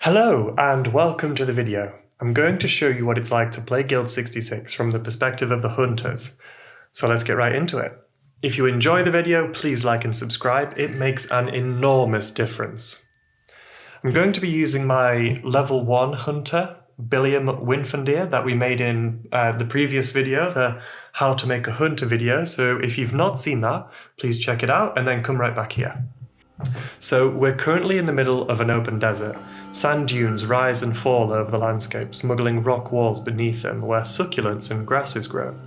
Hello and welcome to the video. I'm going to show you what it's like to play Guild 66 from the perspective of the hunters. So let's get right into it. If you enjoy the video, please like and subscribe. It makes an enormous difference. I'm going to be using my level 1 hunter, Billiam Winfandir, that we made in the previous video, the how to make a hunter video. So if you've not seen that, please check it out and then come right back here. So we're currently in the middle of an open desert. Sand dunes rise and fall over the landscape, smuggling rock walls beneath them where succulents and grasses grow.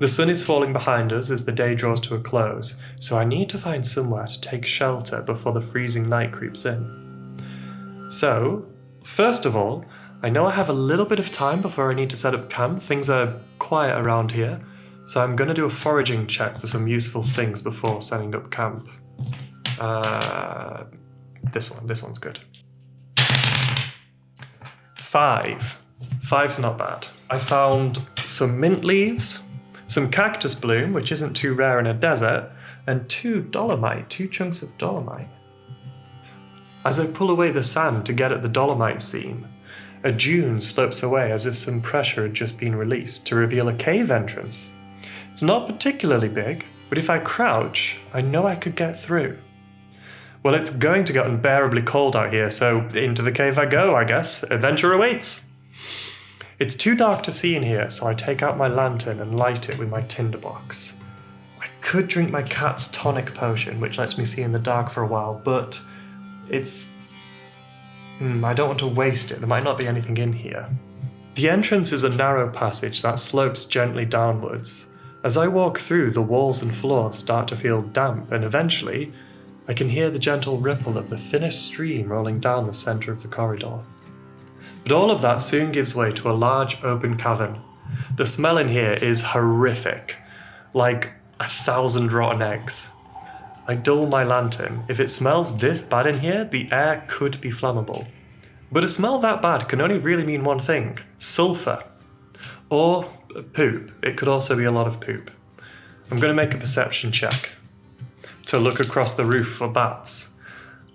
The sun is falling behind us as the day draws to a close, so I need to find somewhere to take shelter before the freezing night creeps in. So, first of all, I know I have a little bit of time before I need to set up camp. Things are quiet around here, so I'm going to do a foraging check for some useful things before setting up camp. This one's good. 5. 5's not bad. I found some mint leaves, some cactus bloom, which isn't too rare in a desert, and 2 chunks of dolomite. As I pull away the sand to get at the dolomite seam, a dune slopes away as if some pressure had just been released to reveal a cave entrance. It's not particularly big, but if I crouch, I know I could get through. Well, it's going to get unbearably cold out here, so into the cave I go, I guess. Adventure awaits! It's too dark to see in here, so I take out my lantern and light it with my tinderbox. I could drink my cat's tonic potion, which lets me see in the dark for a while, but it's... I don't want to waste it. There might not be anything in here. The entrance is a narrow passage that slopes gently downwards. As I walk through, the walls and floor start to feel damp, and eventually, I can hear the gentle ripple of the thinnest stream rolling down the centre of the corridor. But all of that soon gives way to a large open cavern. The smell in here is horrific, like 1,000 rotten eggs. I dull my lantern. If it smells this bad in here, the air could be flammable. But a smell that bad can only really mean one thing: sulphur. Or poop. It could also be a lot of poop. I'm going to make a perception check to look across the roof for bats.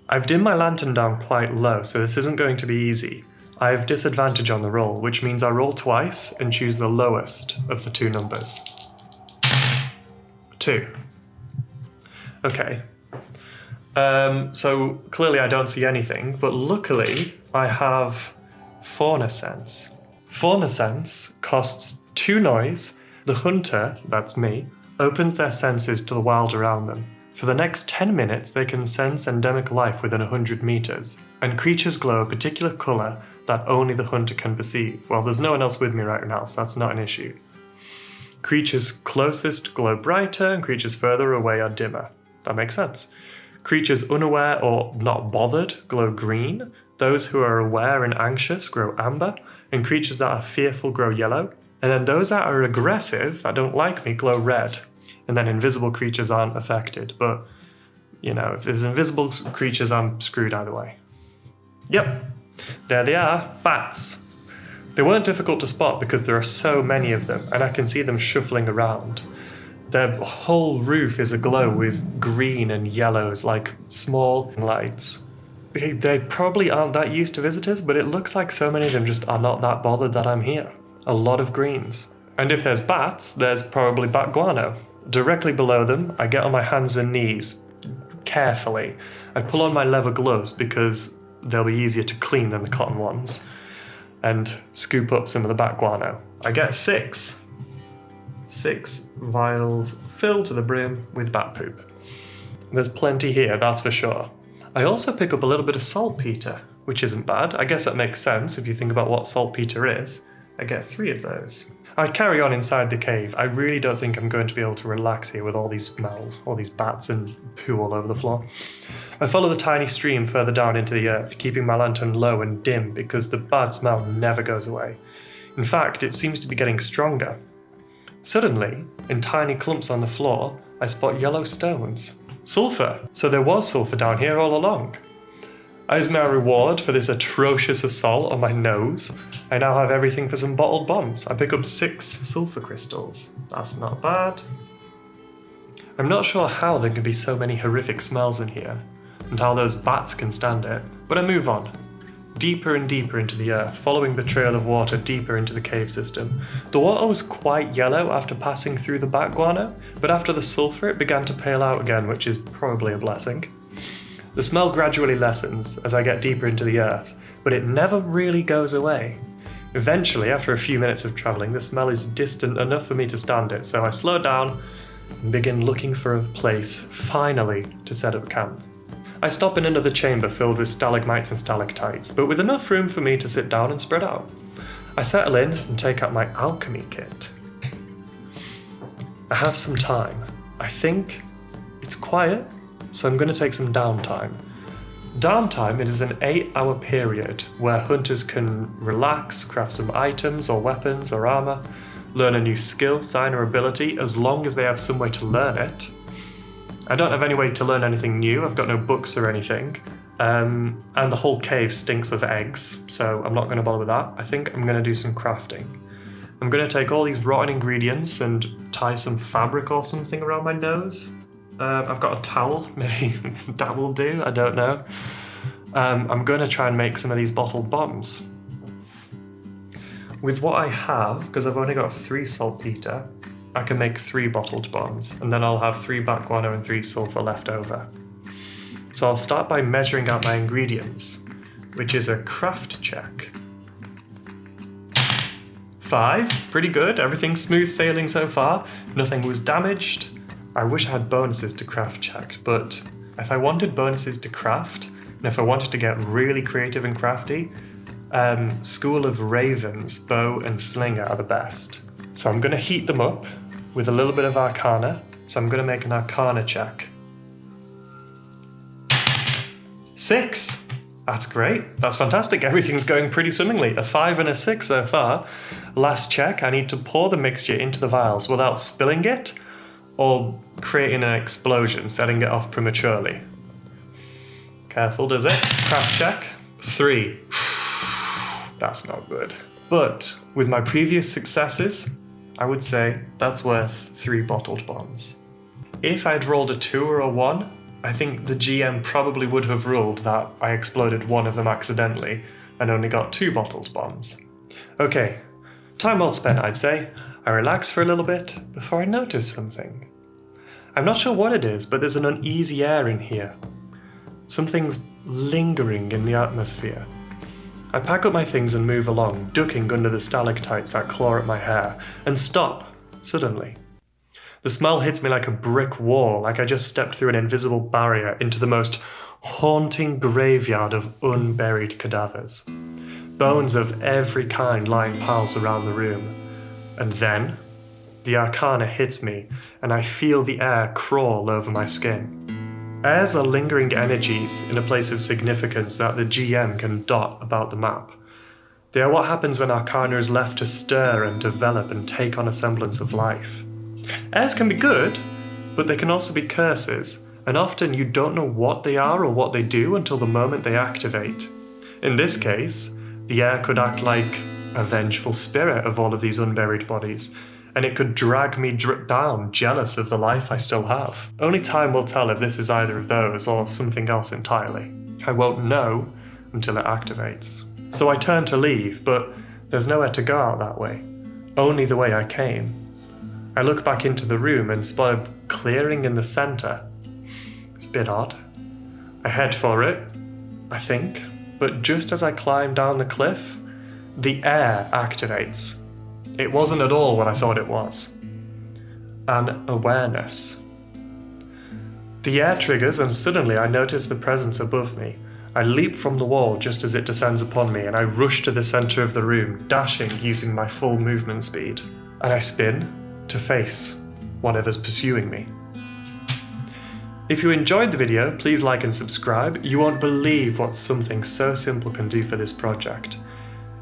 I've dimmed my lantern down quite low, so this isn't going to be easy. I have disadvantage on the roll, which means I roll twice and choose the lowest of the 2 numbers. 2. Okay. So clearly I don't see anything, but luckily I have fauna sense. Fauna sense costs 2 noise. The hunter, that's me, opens their senses to the wild around them. For the next 10 minutes, they can sense endemic life within 100 meters, and creatures glow a particular color that only the hunter can perceive. Well, there's no one else with me right now, so that's not an issue. Creatures closest glow brighter, and creatures further away are dimmer. That makes sense. Creatures unaware or not bothered glow green. Those who are aware and anxious grow amber, and creatures that are fearful grow yellow. And then those that are aggressive, that don't like me, glow red. And then invisible creatures aren't affected, but, you know, if there's invisible creatures, I'm screwed either way. Yep, there they are, bats. They weren't difficult to spot because there are so many of them, and I can see them shuffling around. Their whole roof is aglow with green and yellows, like small lights. They probably aren't that used to visitors, but it looks like so many of them just are not that bothered that I'm here. A lot of greens. And if there's bats, there's probably bat guano. Directly below them, I get on my hands and knees, carefully. I pull on my leather gloves because they'll be easier to clean than the cotton ones, and scoop up some of the bat guano. I get 6. 6 vials filled to the brim with bat poop. There's plenty here, that's for sure. I also pick up a little bit of saltpeter, which isn't bad. I guess that makes sense if you think about what saltpeter is. I get 3 of those. I carry on inside the cave. I really don't think I'm going to be able to relax here with all these smells, all these bats and poo all over the floor. I follow the tiny stream further down into the earth, keeping my lantern low and dim because the bad smell never goes away. In fact, it seems to be getting stronger. Suddenly, in tiny clumps on the floor, I spot yellow stones. Sulphur! So there was sulphur down here all along. As my reward for this atrocious assault on my nose, I now have everything for some bottled bombs. I pick up 6 sulphur crystals. That's not bad. I'm not sure how there can be so many horrific smells in here, and how those bats can stand it, but I move on. deeper and deeper into the earth, following the trail of water deeper into the cave system. The water was quite yellow after passing through the bat guano, but after the sulfur it began to pale out again, which is probably a blessing. The smell gradually lessens as I get deeper into the earth, but it never really goes away. Eventually, after a few minutes of travelling, the smell is distant enough for me to stand it, so I slow down and begin looking for a place, finally, to set up camp. I stop in another chamber filled with stalagmites and stalactites, but with enough room for me to sit down and spread out. I settle in and take out my alchemy kit. I have some time. I think it's quiet, so I'm going to take some downtime. Downtime, it is an 8-hour period where hunters can relax, craft some items or weapons or armor, learn a new skill, sign, or ability as long as they have some way to learn it. I don't have any way to learn anything new, I've got no books or anything, and the whole cave stinks of eggs, so I'm not going to bother with that. I think I'm going to do some crafting. I'm going to take all these rotten ingredients and tie some fabric or something around my nose. I've got a towel, maybe that will do, I don't know. I'm going to try and make some of these bottled bombs. With what I have, because I've only got 3 saltpeter, I can make 3 bottled bombs, and then I'll have 3 bat guano and 3 sulfur left over. So I'll start by measuring out my ingredients, which is a craft check. 5, pretty good, everything's smooth sailing so far, nothing was damaged. I wish I had bonuses to craft check, but if I wanted bonuses to craft, and if I wanted to get really creative and crafty, School of Ravens, bow and slinger are the best. So I'm going to heat them up with a little bit of arcana, so I'm going to make an arcana check. 6! That's great, that's fantastic, everything's going pretty swimmingly. A 5 and a 6 so far. Last check, I need to pour the mixture into the vials without spilling it, or creating an explosion, setting it off prematurely. Careful, does it? Craft check. 3. That's not good. But with my previous successes, I would say that's worth 3 bottled bombs. If I'd rolled a 2 or a 1, I think the GM probably would have ruled that I exploded one of them accidentally and only got 2 bottled bombs. Okay, time well spent, I'd say. I relax for a little bit before I notice something. I'm not sure what it is, but there's an uneasy air in here. Something's lingering in the atmosphere. I pack up my things and move along, ducking under the stalactites that claw at my hair, and stop, suddenly. The smell hits me like a brick wall, like I just stepped through an invisible barrier into the most haunting graveyard of unburied cadavers. Bones of every kind lying piles around the room. And then, the arcana hits me, and I feel the air crawl over my skin. Airs are lingering energies in a place of significance that the GM can dot about the map. They are what happens when arcana is left to stir and develop and take on a semblance of life. Airs can be good, but they can also be curses, and often you don't know what they are or what they do until the moment they activate. In this case, the air could act like a vengeful spirit of all of these unburied bodies, and it could drag me down, jealous of the life I still have. Only time will tell if this is either of those or something else entirely. I won't know until it activates. So I turn to leave, but there's nowhere to go out that way. Only the way I came. I look back into the room and spot a clearing in the center. It's a bit odd. I head for it, I think, but just as I climb down the cliff, the air activates. It wasn't at all what I thought it was. An awareness. The air triggers and suddenly I notice the presence above me. I leap from the wall just as it descends upon me and I rush to the center of the room, dashing using my full movement speed. And I spin to face whatever's pursuing me. If you enjoyed the video, please like and subscribe. You won't believe what something so simple can do for this project.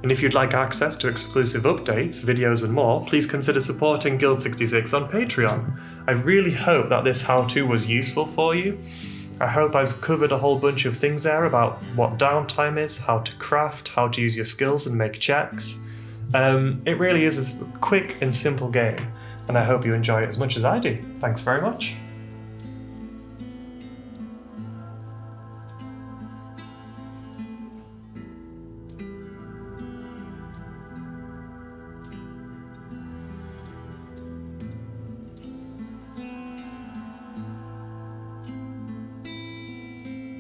And if you'd like access to exclusive updates, videos and more, please consider supporting Guild66 on Patreon. I really hope that this how-to was useful for you. I hope I've covered a whole bunch of things there about what downtime is, how to craft, how to use your skills and make checks. It really is a quick and simple game, and I hope you enjoy it as much as I do. Thanks very much.